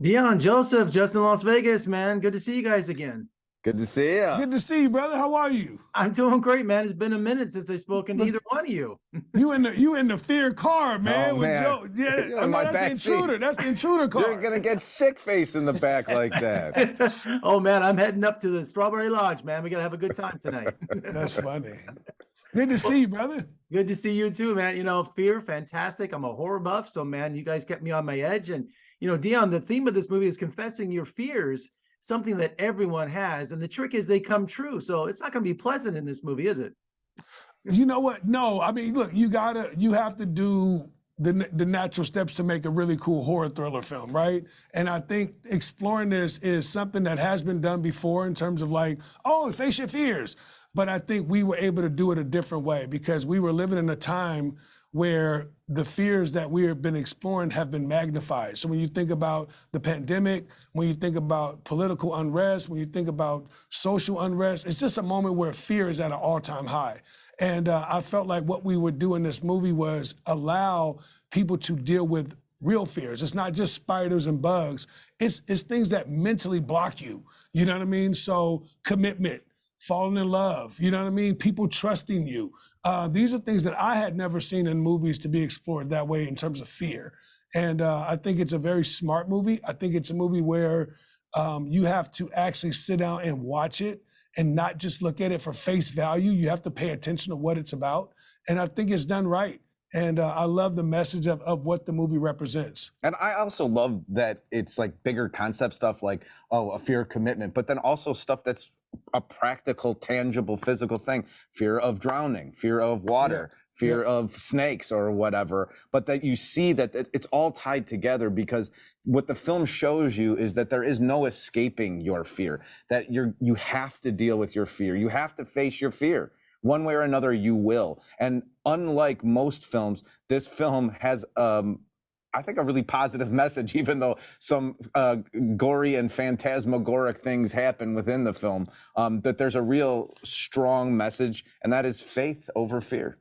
Deon, Joseph, just in Las Vegas, man. Good to see you guys again. Good to see you. Good to see you, brother. How are you? I'm doing great, man. It's been a minute since I've spoken to either one of you. You in the fear car, man. Oh, with man. Joe. Yeah, You're in my that's the back intruder. seat. That's the intruder car. You're gonna get sick face in the back like that. Oh, man, I'm heading up to the Strawberry Lodge, man. We're going to have a good time tonight. That's funny. Good to see you, brother. Good to see you too, man. You know, Fear, fantastic. I'm a horror buff, so man, you guys kept me on my edge. And you know, Deon, the theme of this movie is confessing your fears, something that everyone has, and the trick is they come true. So it's not going to be pleasant in this movie, is it? You know what? No, I mean, look, you have to do the natural steps to make a really cool horror thriller film, right? And I think exploring this is something that has been done before in terms of like, oh, face your fears. But I think we were able to do it a different way because we were living in a time where the fears that we have been exploring have been magnified. So when you think about the pandemic, when you think about political unrest, when you think about social unrest, it's just a moment where fear is at an all-time high. And I felt like what we would do in this movie was allow people to deal with real fears. It's not just spiders and bugs. It's things that mentally block you. You know what I mean? So commitment, falling in love, you know what I mean? People trusting you. These are things that I had never seen in movies to be explored that way in terms of fear. And I think it's a very smart movie. I think it's a movie where you have to actually sit down and watch it and not just look at it for face value. You have to pay attention to what it's about. And I think it's done right. And I love the message of what the movie represents. And I also love that it's like bigger concept stuff like, oh, a fear of commitment, but then also stuff that's a practical, tangible, physical thing. Fear of drowning, fear of water, fear of snakes or whatever. But that you see that it's all tied together because what the film shows you is that there is no escaping your fear, that you have to deal with your fear. You have to face your fear. One way or another, you will. And unlike most films, this film has, I think, a really positive message, even though some gory and phantasmagoric things happen within the film, that there's a real strong message, and that is faith over fear.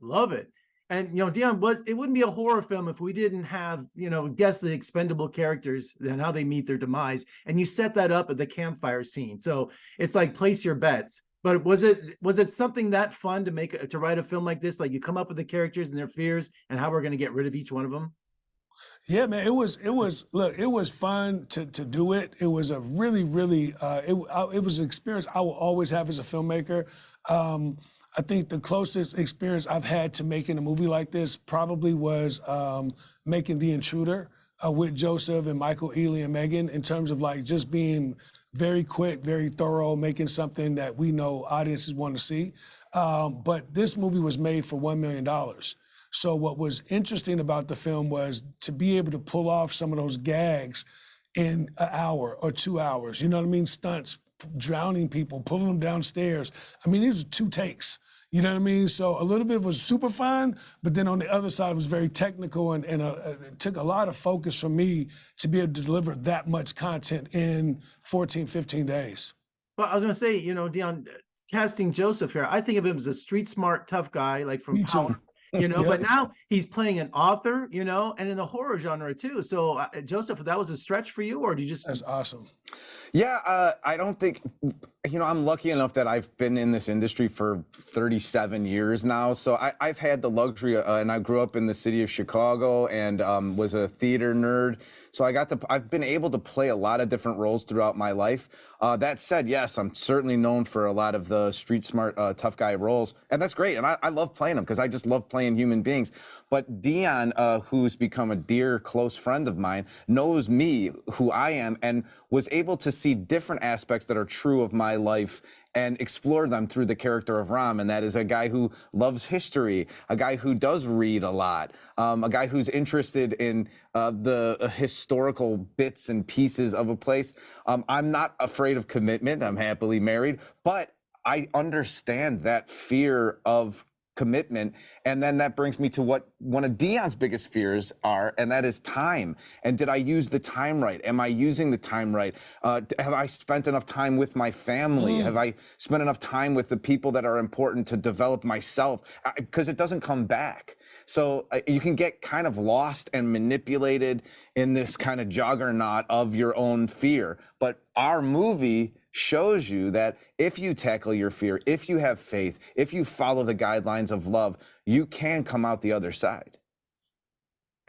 Love it. And, you know, Deon, it wouldn't be a horror film if we didn't have, you know, guess the expendable characters and how they meet their demise. And you set that up at the campfire scene. So it's like place your bets. But was it something that fun to write a film like this? Like you come up with the characters and their fears and how we're going to get rid of each one of them? Yeah, man, it was fun to do it. It was a really, it was an experience I will always have as a filmmaker. I think the closest experience I've had to making a movie like this probably was making The Intruder with Joseph and Michael Ealy and Megan, in terms of like just being very quick, very thorough, making something that we know audiences want to see. But this movie was made for $1 million. So what was interesting about the film was to be able to pull off some of those gags in an hour or 2 hours. You know what I mean? Stunts, drowning people, pulling them downstairs. I mean, these are 2 takes. You know what I mean? So a little bit was super fun, but then on the other side, it was very technical and it took a lot of focus from me to be able to deliver that much content in 14, 15 days. Well, I was going to say, you know, Deon, casting Joseph here, I think of him as a street smart, tough guy, like from Power. You know, but now he's playing an author, you know, and in the horror genre too. So Joseph, that was a stretch for you, or do you just? That's awesome. Yeah, I don't think, you know, I'm lucky enough that I've been in this industry for 37 years now. So I've had the luxury, and I grew up in the city of Chicago and was a theater nerd. So I've been able to play a lot of different roles throughout my life. That said, yes, I'm certainly known for a lot of the street smart, tough guy roles. And that's great. And I love playing them because I just love playing human beings. But Deon, who's become a dear, close friend of mine, knows me, who I am, and was able to see different aspects that are true of my life and explore them through the character of Ram. And that is a guy who loves history, a guy who does read a lot, a guy who's interested in the historical bits and pieces of a place. I'm not afraid of commitment. I'm happily married, but I understand that fear of commitment. And then that brings me to what one of Deon's biggest fears are, and that is time. And did I use the time right? Am I using the time right? Have I spent enough time with my family? Have I spent enough time with the people that are important to develop myself? Because it doesn't come back. So you can get kind of lost and manipulated in this kind of juggernaut of your own fear. But our movie shows you that if you tackle your fear, if you have faith, if you follow the guidelines of love, you can come out the other side.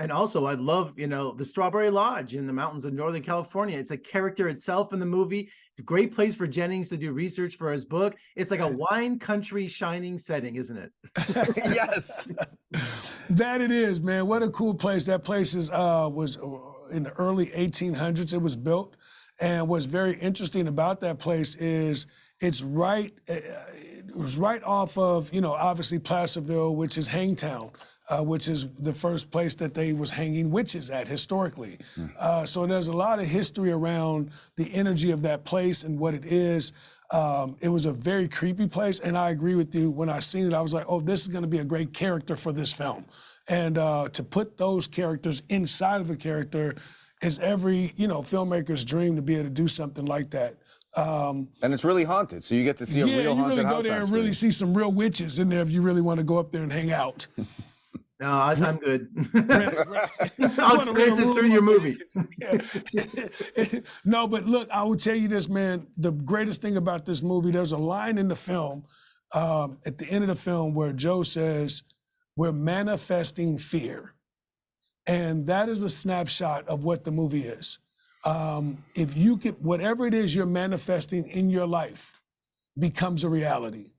And also, I love, the Strawberry Lodge in the mountains of Northern California. It's a character itself in the movie. It's a great place for Jennings to do research for his book. It's like a wine country shining setting, isn't it? Yes. That it is, man. What a cool place. That place was in the early 1800s. It was built. And what's very interesting about that place is it was right off of, obviously Placerville, which is Hangtown. Which is the first place that they was hanging witches at historically. So there's a lot of history around the energy of that place and what it is. It was a very creepy place, and I agree with you. When I seen it, I was like, oh, this is gonna be a great character for this film. And to put those characters inside of a character is every, filmmaker's dream to be able to do something like that. And it's really haunted, so you get to see a real haunted house. Yeah, you really go there and really see some real witches in there if you really want to go up there and hang out. No, I'm good. I'll experience it through your movie. No, but look, I will tell you this, man. The greatest thing about this movie, there's a line in the film, at the end of the film, where Joe says, "We're manifesting fear." And that is a snapshot of what the movie is. If you could, whatever it is you're manifesting in your life becomes a reality.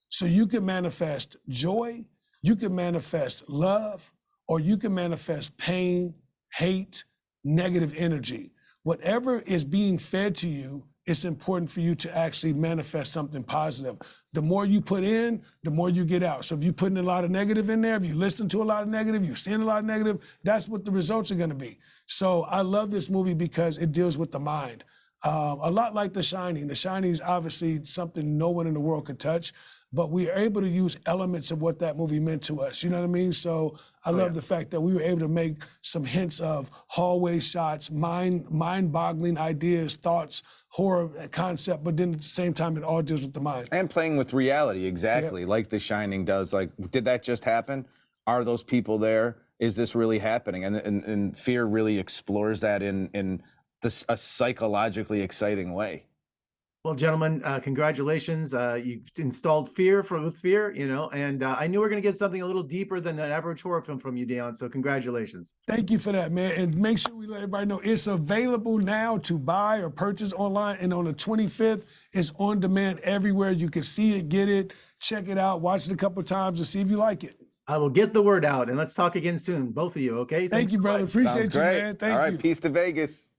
So you can manifest joy, you can manifest love, or you can manifest pain, hate, negative energy. Whatever is being fed to you, it's important for you to actually manifest something positive. The more you put in, the more you get out. So if you're putting a lot of negative in there, if you listen to a lot of negative, you're seeing a lot of negative, that's what the results are gonna be. So I love this movie because it deals with the mind. A lot like The Shining. The Shining is obviously something no one in the world could touch, but we are able to use elements of what that movie meant to us. You know what I mean? So I love the fact that we were able to make some hints of hallway shots, mind-boggling ideas, thoughts, horror concept, but then at the same time, it all deals with the mind. And playing with reality, exactly, like The Shining does. Like, did that just happen? Are those people there? Is this really happening? And Fear really explores that in a psychologically exciting way. Well, gentlemen, congratulations. You installed fear with fear, and I knew we were going to get something a little deeper than an average horror film from you, Deon. So congratulations. Thank you for that, man. And make sure we let everybody know it's available now to buy or purchase online. And on the 25th, it's on demand everywhere. You can see it, get it, check it out, watch it a couple of times to see if you like it. I will get the word out, and let's talk again soon, both of you, okay? Thank you, brother. Appreciate you, man. Thank you. All right, peace to Vegas.